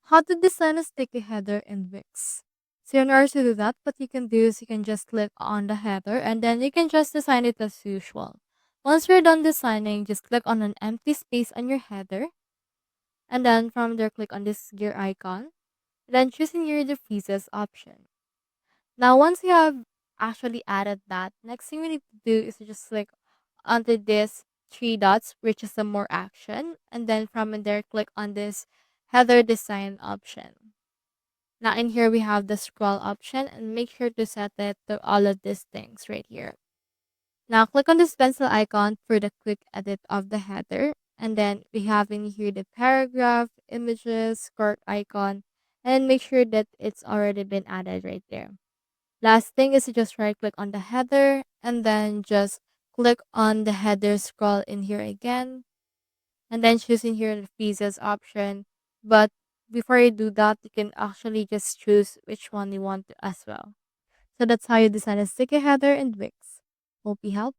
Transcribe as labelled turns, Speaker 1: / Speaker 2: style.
Speaker 1: How to design a sticky header in Wix. So in order to do that, what you can do is you can just click on the header and then you can just design it as usual. Once you're done designing, just click on an empty space on your header and then from there click on this gear icon. Then choosing here the pieces option. Now once you have actually added that, next thing we need to do is to just click onto this three dots, which is the more action, and then from in there click on this header design option. Now in here we have the scroll option and make sure to set it to all of these things right here. Now click on this pencil icon for the quick edit of the header. And then we have in here the paragraph, images, cart icon, and make sure that it's already been added right there. Last thing is to just right click on the header and then just click on the header scroll in here again and then choosing here the pieces option. But before you do that, you can actually just choose which one you want to as well. So that's how you design a sticky header in Wix. Hope you helped.